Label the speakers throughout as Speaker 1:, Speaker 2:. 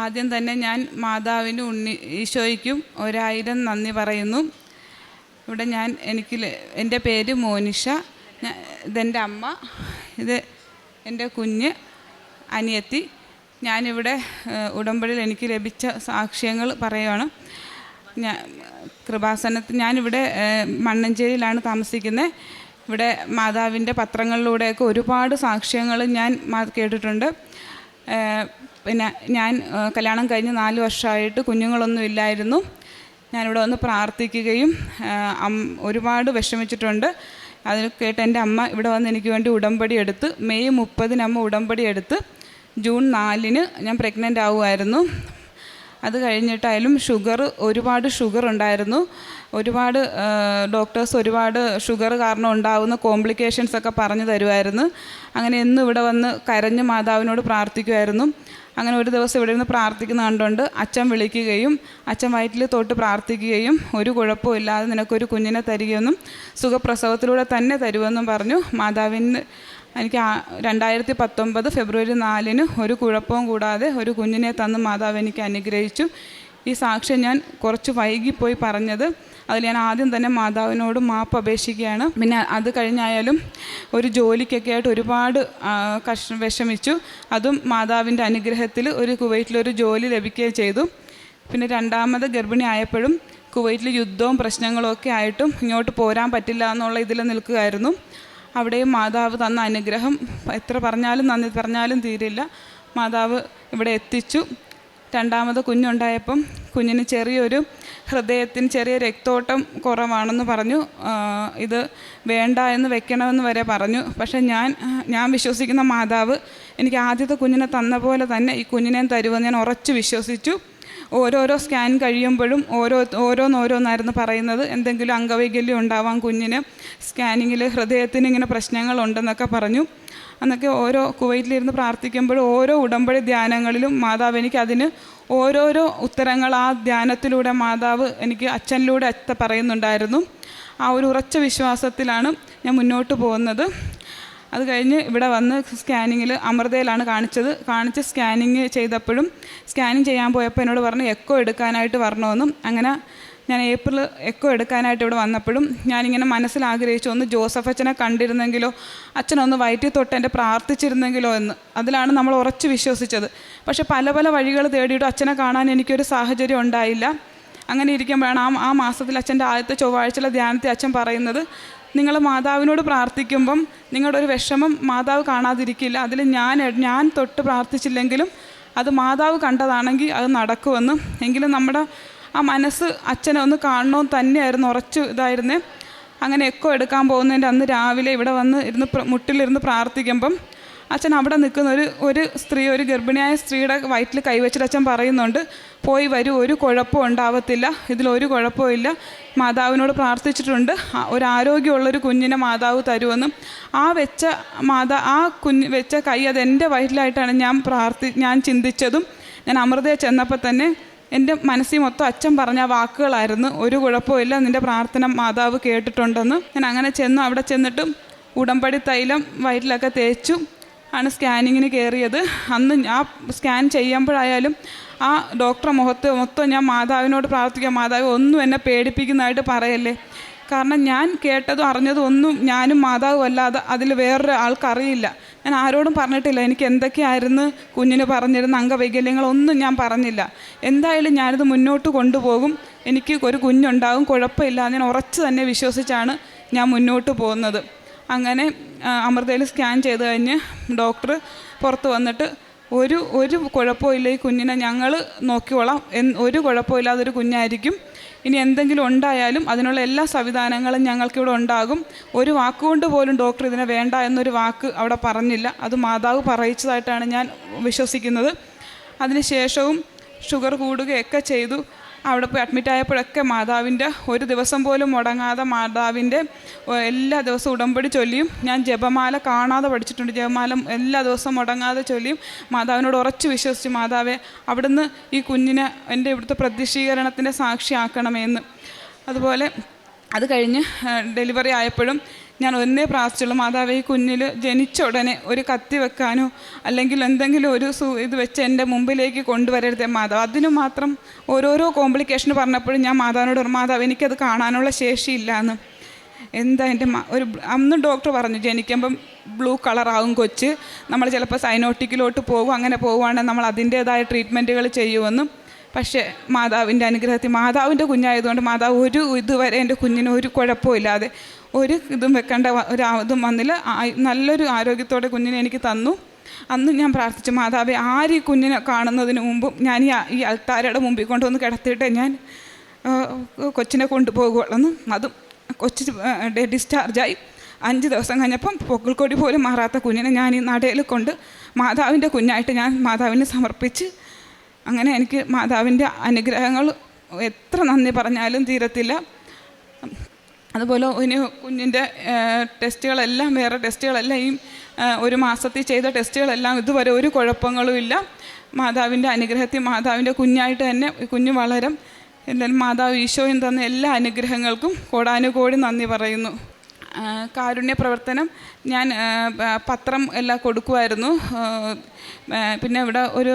Speaker 1: ആദ്യം തന്നെ ഞാൻ മാതാവിനും ഈശോയ്ക്കും 1000 നന്ദി പറയുന്നു. ഇവിടെ എൻ്റെ പേര് മോനിഷ, ഇതെൻ്റെ അമ്മ, ഇത് എൻ്റെ കുഞ്ഞ് അനിയത്തി. ഞാനിവിടെ ഉടമ്പടിയിൽ എനിക്ക് ലഭിച്ച സാക്ഷ്യങ്ങൾ പറയുകയാണ്. ഞാനിവിടെ മണ്ണഞ്ചേരിയിലാണ് താമസിക്കുന്നത്. ഇവിടെ മാതാവിൻ്റെ പത്രങ്ങളിലൂടെയൊക്കെ ഒരുപാട് സാക്ഷ്യങ്ങൾ ഞാൻ കേട്ടിട്ടുണ്ട്. പിന്നെ ഞാൻ കല്യാണം കഴിഞ്ഞ് 4 വർഷമായിട്ട് കുഞ്ഞുങ്ങളൊന്നും ഇല്ലായിരുന്നു. ഞാനിവിടെ വന്ന് പ്രാർത്ഥിക്കുകയും ഒരുപാട് വിഷമിച്ചിട്ടുണ്ട്. അതിൽ കേട്ട് എൻ്റെ അമ്മ ഇവിടെ വന്ന് എനിക്ക് വേണ്ടി ഉടമ്പടി എടുത്ത് മെയ് 30 അമ്മ ഉടമ്പടി എടുത്ത് ജൂൺ 4 ഞാൻ പ്രഗ്നൻ്റ് ആവുമായിരുന്നു. അത് കഴിഞ്ഞിട്ടായാലും ഒരുപാട് ഷുഗർ ഉണ്ടായിരുന്നു. ഒരുപാട് ഡോക്ടേഴ്സ് ഒരുപാട് ഷുഗർ കാരണം ഉണ്ടാകുന്ന കോംപ്ലിക്കേഷൻസൊക്കെ പറഞ്ഞു തരുമായിരുന്നു. അങ്ങനെ എന്നും ഇവിടെ വന്ന് കരഞ്ഞ് മാതാവിനോട് പ്രാർത്ഥിക്കുമായിരുന്നു. അങ്ങനെ ഒരു ദിവസം ഇവിടെ നിന്ന് പ്രാർത്ഥിക്കുന്ന കണ്ടുകൊണ്ട് അച്ഛൻ വിളിക്കുകയും അച്ഛൻ വയറ്റിൽ തൊട്ട് പ്രാർത്ഥിക്കുകയും ഒരു കുഴപ്പവും ഇല്ലാതെ നിനക്കൊരു കുഞ്ഞിനെ തരികയെന്നും സുഖപ്രസവത്തിലൂടെ തന്നെ തരുമെന്നും പറഞ്ഞു. മാതാവിന് എനിക്ക് 2019 ഫെബ്രുവരി 4 ഒരു കുഴപ്പവും കൂടാതെ ഒരു കുഞ്ഞിനെ തന്ന് മാതാവ് എനിക്ക് അനുഗ്രഹിച്ചു. ഈ സാക്ഷ്യം ഞാൻ കുറച്ച് വൈകിപ്പോയി പറഞ്ഞത്. അതിൽ ഞാൻ ആദ്യം തന്നെ മാതാവിനോട് മാപ്പ് അപേക്ഷിക്കുകയാണ്. പിന്നെ അത് കഴിഞ്ഞായാലും ഒരു ജോലിക്കൊക്കെ ആയിട്ട് ഒരുപാട് വിഷമിച്ചു. അതും മാതാവിൻ്റെ അനുഗ്രഹത്തിൽ കുവൈറ്റിലൊരു ജോലി ലഭിക്കുകയും ചെയ്തു. പിന്നെ 2ാമത് ഗർഭിണി ആയപ്പോഴും കുവൈറ്റിൽ യുദ്ധവും പ്രശ്നങ്ങളും ഒക്കെ ആയിട്ടും ഇങ്ങോട്ട് പോരാൻ പറ്റില്ല എന്നുള്ള ഇതിൽ നിൽക്കുകയായിരുന്നു. അവിടെയും മാതാവ് തന്ന അനുഗ്രഹം എത്ര പറഞ്ഞാലും നന്ദി പറഞ്ഞാലും തീരില്ല. മാതാവ് ഇവിടെ എത്തിച്ചു. 2ാമത് കുഞ്ഞുണ്ടായപ്പം കുഞ്ഞിന് ചെറിയൊരു ഹൃദയത്തിന് ചെറിയ രക്തോട്ടം കുറവാണെന്ന് പറഞ്ഞു. ഇത് വേണ്ട എന്ന് വെക്കണമെന്ന് വരെ പറഞ്ഞു. പക്ഷേ ഞാൻ വിശ്വസിക്കുന്ന മാതാവ് എനിക്ക് ആദ്യത്തെ കുഞ്ഞിനെ തന്ന പോലെ തന്നെ ഈ കുഞ്ഞിനെ തരുമെന്ന് ഞാൻ ഉറച്ചു വിശ്വസിച്ചു. ഓരോരോ സ്കാൻ കഴിയുമ്പോഴും ഓരോന്നായിരുന്നു പറയുന്നത്. എന്തെങ്കിലും അംഗവൈകല്യം ഉണ്ടാവാം കുഞ്ഞിന്, സ്കാനിങ്ങിൽ ഹൃദയത്തിന് ഇങ്ങനെ പ്രശ്നങ്ങളുണ്ടെന്നൊക്കെ പറഞ്ഞു. അന്നൊക്കെ കുവൈറ്റിലിരുന്ന് പ്രാർത്ഥിക്കുമ്പോഴും ഓരോ ഉടമ്പടി ധ്യാനങ്ങളിലും മാതാവ് എനിക്ക് അതിന് ഓരോരോ ഉത്തരങ്ങൾ ആ ധ്യാനത്തിലൂടെ മാതാവ് എനിക്ക് അച്ഛനിലൂടെ പറയുന്നുണ്ടായിരുന്നു. ആ ഒരു ഉറച്ച വിശ്വാസത്തിലാണ് ഞാൻ മുന്നോട്ട് പോകുന്നത്. അത് കഴിഞ്ഞ് ഇവിടെ വന്ന് സ്കാനിങ്ങിൽ അമൃതയിലാണ് കാണിച്ച് സ്കാനിങ് ചെയ്തപ്പോഴും സ്കാനിങ് ചെയ്യാൻ പോയപ്പോൾ എന്നോട് പറഞ്ഞു എക്കോ എടുക്കാനായിട്ട് വരണമെന്നും. അങ്ങനെ ഞാൻ ഏപ്രിൽ എക്കോ എടുക്കാനായിട്ട് ഇവിടെ വന്നപ്പോഴും ഞാനിങ്ങനെ മനസ്സിലാഗ്രഹിച്ചു ഒന്ന് ജോസഫ് അച്ഛനെ കണ്ടിരുന്നെങ്കിലോ, അച്ഛനൊന്ന് വയറ്റിൽ തൊട്ട് എൻ്റെ പ്രാർത്ഥിച്ചിരുന്നെങ്കിലോ എന്ന്. അതിലാണ് നമ്മൾ ഉറച്ചു വിശ്വസിച്ചത്. പക്ഷേ പല വഴികൾ തേടിയിട്ടും അച്ഛനെ കാണാൻ എനിക്കൊരു സാഹചര്യം ഉണ്ടായില്ല. അങ്ങനെ ഇരിക്കുമ്പോഴാണ് ആ മാസത്തിൽ അച്ഛൻ്റെ ആദ്യത്തെ ചൊവ്വാഴ്ചയിലെ ധ്യാനത്തിൽ അച്ഛൻ പറയുന്നത്, നിങ്ങൾ മാതാവിനോട് പ്രാർത്ഥിക്കുമ്പം നിങ്ങളുടെ ഒരു വിഷമം മാതാവ് കാണാതിരിക്കില്ല. അതിൽ ഞാൻ തൊട്ട് പ്രാർത്ഥിച്ചില്ലെങ്കിലും അത് മാതാവ് കണ്ടതാണെങ്കിൽ അത് നടക്കുമെന്നും. എങ്കിലും നമ്മുടെ ആ മനസ്സ് അച്ഛനെ ഒന്ന് കാണണമെന്ന് തന്നെയായിരുന്നു ഉറച്ചു ഇതായിരുന്നേ. അങ്ങനെ എക്കോ എടുക്കാൻ പോകുന്നതിൻ്റെ അന്ന് രാവിലെ ഇവിടെ വന്ന് മുട്ടിലിരുന്ന് പ്രാർത്ഥിക്കുമ്പം അച്ഛൻ അവിടെ നിൽക്കുന്ന ഒരു സ്ത്രീ, ഒരു ഗർഭിണിയായ സ്ത്രീയുടെ വയറ്റിൽ കൈവച്ചിട്ട് അച്ഛൻ പറയുന്നുണ്ട്, പോയി വരൂ, ഒരു കുഴപ്പവും ഉണ്ടാവത്തില്ല, ഇതിലൊരു കുഴപ്പവും ഇല്ല, മാതാവിനോട് പ്രാർത്ഥിച്ചിട്ടുണ്ട്, ഒരു ആരോഗ്യമുള്ളൊരു കുഞ്ഞിനെ മാതാവ് തരുമെന്നും. വെച്ച കൈ അത് എൻ്റെ വയറ്റിലായിട്ടാണ് ഞാൻ ചിന്തിച്ചതും. ഞാൻ അമൃതയെ ചെന്നപ്പോൾ തന്നെ എൻ്റെ മനസ്സിൽ മൊത്തം അച്ഛൻ പറഞ്ഞ വാക്കുകളായിരുന്നു, ഒരു കുഴപ്പമില്ല, നിൻ്റെ പ്രാർത്ഥന മാതാവ് കേട്ടിട്ടുണ്ടെന്ന്. ഞാൻ അങ്ങനെ അവിടെ ചെന്നിട്ടും ഉടമ്പടി തൈലം വയറ്റിലൊക്കെ തേച്ചു ആണ് സ്കാനിങ്ങിന് കയറിയത്. അന്ന് ആ സ്കാൻ ചെയ്യുമ്പോഴായാലും ആ ഡോക്ടറെ മൊത്തം ഞാൻ മാതാവിനോട് പ്രാർത്ഥിക്കാം, മാതാവ് ഒന്നും എന്നെ പേടിപ്പിക്കുന്നതായിട്ട് പറയല്ലേ. കാരണം ഞാൻ കേട്ടതും അറിഞ്ഞതും ഒന്നും ഞാനും മാതാവും അല്ലാതെ അതിൽ വേറൊരു ആൾക്കറിയില്ല. ഞാൻ ആരോടും പറഞ്ഞിട്ടില്ല എനിക്ക് എന്തൊക്കെയായിരുന്നു കുഞ്ഞിന് പറഞ്ഞിരുന്ന അംഗവൈകല്യങ്ങളൊന്നും ഞാൻ പറഞ്ഞില്ല. എന്തായാലും ഞാനിത് മുന്നോട്ട് കൊണ്ടുപോകും, എനിക്ക് ഒരു കുഞ്ഞുണ്ടാകും, കുഴപ്പമില്ല, ഞാൻ ഉറച്ചു തന്നെ വിശ്വസിച്ചാണ് ഞാൻ മുന്നോട്ട് പോകുന്നത്. അങ്ങനെ അമൃതയിൽ സ്കാൻ ചെയ്ത് കഴിഞ്ഞ് ഡോക്ടർ പുറത്ത് വന്നിട്ട് ഒരു കുഴപ്പമില്ല, ഈ കുഞ്ഞിനെ ഞങ്ങൾ നോക്കിക്കോളാം, ഒരു കുഴപ്പമില്ലാതൊരു കുഞ്ഞായിരിക്കും, ഇനി എന്തെങ്കിലും ഉണ്ടായാലും അതിനുള്ള എല്ലാ സംവിധാനങ്ങളും ഞങ്ങൾക്കിവിടെ ഉണ്ടാകും. ഒരു വാക്കുകൊണ്ട് പോലും ഡോക്ടർ ഇതിനെ വേണ്ട എന്നൊരു വാക്ക് അവിടെ പറഞ്ഞില്ല. അത് മാതാവ് പറയിച്ചതായിട്ടാണ് ഞാൻ വിശ്വസിക്കുന്നത്. അതിനുശേഷവും ഷുഗർ കൂടുകയൊക്കെ ചെയ്തു. അവിടെ പോയി അഡ്മിറ്റായപ്പോഴൊക്കെ മാതാവിൻ്റെ ഒരു ദിവസം പോലും മുടങ്ങാതെ മാതാവിൻ്റെ എല്ലാ ദിവസവും ഉടമ്പടി ചൊല്ലിയും ഞാൻ ജപമാല കാണാതെ പഠിച്ചിട്ടുണ്ട്. ജപമാല എല്ലാ ദിവസവും മുടങ്ങാതെ ചൊല്ലിയും മാതാവിനോട് ഉറച്ചു വിശ്വസിച്ചു, മാതാവെ അവിടുന്ന് ഈ കുഞ്ഞിനെ എൻ്റെ ഇവിടുത്തെ പ്രതിഷ്ഠീകരണത്തിൻ്റെ സാക്ഷിയാക്കണമെന്ന്. അതുപോലെ അത് കഴിഞ്ഞ് ഡെലിവറി ആയപ്പോഴും ഞാൻ ഒന്നേ പ്രാർത്ഥിച്ചുള്ളൂ, മാതാവേ ഈ കുഞ്ഞിൽ ജനിച്ച ഉടനെ ഒരു കത്തി വെക്കാനോ അല്ലെങ്കിൽ എന്തെങ്കിലും ഒരു ഇത് വെച്ച് എൻ്റെ മുമ്പിലേക്ക് കൊണ്ടുവരരുതേ മാതാവ്. അതിനു മാത്രം ഓരോരോ കോംപ്ലിക്കേഷൻ പറഞ്ഞപ്പോഴും ഞാൻ മാതാവിനോട് പറഞ്ഞു, മാതാവ് എനിക്കത് കാണാനുള്ള ശേഷിയില്ല എന്ന്. എന്താ എൻ്റെ അന്ന് ഡോക്ടർ പറഞ്ഞു ജനിക്കുമ്പം ബ്ലൂ കളറാകും കൊച്ച്, നമ്മൾ ചിലപ്പോൾ സൈനോട്ടിക്കിലോട്ട് പോകും, അങ്ങനെ പോവുകയാണെങ്കിൽ നമ്മൾ അതിൻ്റേതായ ട്രീറ്റ്മെൻറ്റുകൾ ചെയ്യുമെന്നും. പക്ഷേ മാതാവിൻ്റെ അനുഗ്രഹത്തിൽ മാതാവിൻ്റെ കുഞ്ഞായതുകൊണ്ട് മാതാവ് ഇതുവരെ എൻ്റെ കുഞ്ഞിന് ഒരു കുഴപ്പമില്ലാതെ ഒരു ഇതും വെക്കേണ്ട ഇതും വന്നില്ല. നല്ലൊരു ആരോഗ്യത്തോടെ കുഞ്ഞിനെ എനിക്ക് തന്നു. അന്ന് ഞാൻ പ്രാർത്ഥിച്ചു, മാതാവേ ആര് ഈ കുഞ്ഞിനെ കാണുന്നതിന് മുമ്പും ഞാൻ ഈ അൾത്താരയുടെ മുമ്പിൽ കൊണ്ടുവന്ന് കിടത്തിയിട്ട് ഞാൻ കൊച്ചിനെ കൊണ്ടുപോകുകയുള്ളെന്ന്. അതും കൊച്ച് ഡിസ്ചാർജായി 5 ദിവസം കഴിഞ്ഞപ്പം പൊക്കിൾക്കൊടി പോലും മാറാത്ത കുഞ്ഞിനെ ഞാൻ ഈ നടയിൽ കൊണ്ട് മാതാവിൻ്റെ കുഞ്ഞായിട്ട് ഞാൻ മാതാവിനെ സമർപ്പിച്ച്, അങ്ങനെ എനിക്ക് മാതാവിൻ്റെ അനുഗ്രഹങ്ങൾ എത്ര നന്ദി പറഞ്ഞാലും തീരത്തില്ല. അതുപോലെ ഇനി കുഞ്ഞിൻ്റെ ടെസ്റ്റുകളെല്ലാം വേറെ ടെസ്റ്റുകളെല്ലാം ഈ 1 മാസത്തിൽ ചെയ്ത ടെസ്റ്റുകളെല്ലാം ഇതുവരെ ഒരു കുഴപ്പങ്ങളും ഇല്ല. മാതാവിൻ്റെ അനുഗ്രഹത്തിൽ മാതാവിൻ്റെ കുഞ്ഞായിട്ട് തന്നെ കുഞ്ഞ് വളരും. എന്തായാലും മാതാവ് ഈശോയും തന്ന എല്ലാ അനുഗ്രഹങ്ങൾക്കും കോടാനുകോടി നന്ദി പറയുന്നു. കാരുണ്യ പ്രവർത്തനം ഞാൻ പത്രം എല്ലാം കൊടുക്കുമായിരുന്നു. പിന്നെ ഇവിടെ ഒരു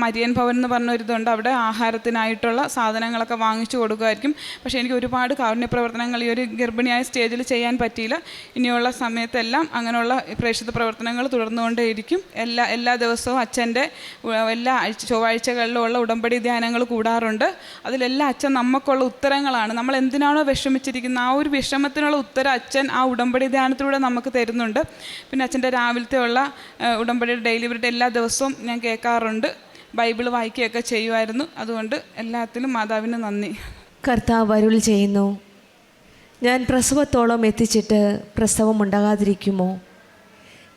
Speaker 1: മരിയൻ ഭവൻ എന്ന് പറഞ്ഞൊരിതുണ്ട്, അവിടെ ആഹാരത്തിനായിട്ടുള്ള സാധനങ്ങളൊക്കെ വാങ്ങിച്ചു കൊടുക്കുമായിരിക്കും. പക്ഷേ എനിക്ക് ഒരുപാട് കാരുണ്യ പ്രവർത്തനങ്ങൾ ഈ ഒരു ഗർഭിണിയായ സ്റ്റേജിൽ ചെയ്യാൻ പറ്റിയില്ല. ഇനിയുള്ള സമയത്തെല്ലാം അങ്ങനെയുള്ള പ്രേക്ഷിത പ്രവർത്തനങ്ങൾ തുടർന്നുകൊണ്ടേയിരിക്കും. എല്ലാ ദിവസവും അച്ഛൻ്റെ എല്ലാ ചൊവ്വാഴ്ചകളിലുമുള്ള ഉടമ്പടി ധ്യാനങ്ങൾ കൂടാറുണ്ട്. അതിലെല്ലാം അച്ഛൻ നമുക്കുള്ള ഉത്തരങ്ങളാണ്. നമ്മൾ എന്തിനാണോ വിഷമിച്ചിരിക്കുന്നത് ആ ഒരു വിഷമത്തിനുള്ള ഉത്തരം അച്ഛൻ ആ ഉടമ്പടി ധ്യാനത്തിലൂടെ നമുക്ക് തരുന്നുണ്ട്. പിന്നെ അച്ഛൻ്റെ രാവിലത്തെ ഉള്ള ഉടമ്പടിയുടെ ഡെയിലിവറിയുടെ എല്ലാ ദിവസവും ഞാൻ കേൾക്കാറുണ്ട്. ബൈബിൾ വായിക്കുകയൊക്കെ ചെയ്യുമായിരുന്നു. അതുകൊണ്ട് എല്ലാത്തിലും മാതാവിന് നന്ദി.
Speaker 2: കർത്താവ് അരുളി ചെയ്യുന്നു, ഞാൻ പ്രസവത്തോളം എത്തിച്ചിട്ട് പ്രസവം ഉണ്ടാകാതിരിക്കുമോ?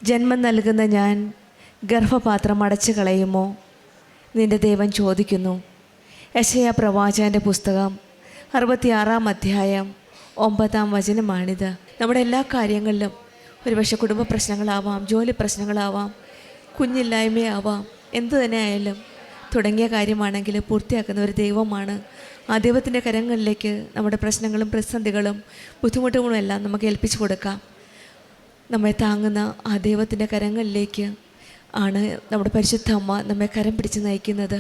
Speaker 2: ജന്മം നൽകുന്ന ഞാൻ ഗർഭപാത്രം അടച്ചു കളയുമോ? നിൻ്റെ ദൈവം ചോദിക്കുന്നു. യെശയ്യാ പ്രവാചകൻ്റെ പുസ്തകം 66-ാം അധ്യായം 9-ാം വചനമാണിത്. നമ്മുടെ എല്ലാ കാര്യങ്ങളിലും ഒരുപക്ഷെ കുടുംബ പ്രശ്നങ്ങളാവാം, ജോലി പ്രശ്നങ്ങളാവാം, കുഞ്ഞില്ലായ്മയാവാം, എന്തു തന്നെ ആയാലും തുടങ്ങിയ കാര്യമാണെങ്കിൽ പൂർത്തിയാക്കുന്ന ഒരു ദൈവമാണ്. ആ ദൈവത്തിൻ്റെ കരങ്ങളിലേക്ക് നമ്മുടെ പ്രശ്നങ്ങളും പ്രതിസന്ധികളും ബുദ്ധിമുട്ടുകളും എല്ലാം നമുക്ക് ഏൽപ്പിച്ചു കൊടുക്കാം. നമ്മെ താങ്ങുന്ന ആ ദൈവത്തിൻ്റെ കരങ്ങളിലേക്ക് ആണ് നമ്മുടെ പരിശുദ്ധ അമ്മ നമ്മെ കരം പിടിച്ച് നയിക്കുന്നത്.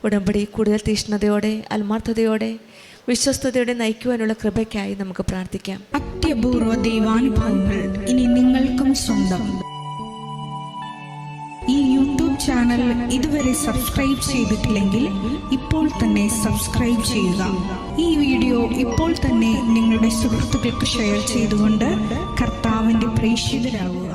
Speaker 2: ഉടമ്പടി കൂടുതൽ തീഷ്ണതയോടെ, ആത്മാർത്ഥതയോടെ, വിശ്വസ്തയോടെ നയിക്കുവാനുള്ള കൃപയ്ക്കായി നമുക്ക് പ്രാർത്ഥിക്കാം.
Speaker 3: അത്യപൂർവ ദൈവാനുഭവങ്ങൾ ഇനി നിങ്ങൾക്കും സ്വന്തം. ഈ യൂട്യൂബ് ചാനൽ ഇതുവരെ സബ്സ്ക്രൈബ് ചെയ്തിട്ടില്ലെങ്കിൽ ഇപ്പോൾ തന്നെ സബ്സ്ക്രൈബ് ചെയ്യുക. ഈ വീഡിയോ ഇപ്പോൾ തന്നെ നിങ്ങളുടെ സുഹൃത്തുക്കൾക്ക് ഷെയർ ചെയ്തുകൊണ്ട് കർത്താവിൻ്റെ പ്രേക്ഷിതരാകുക.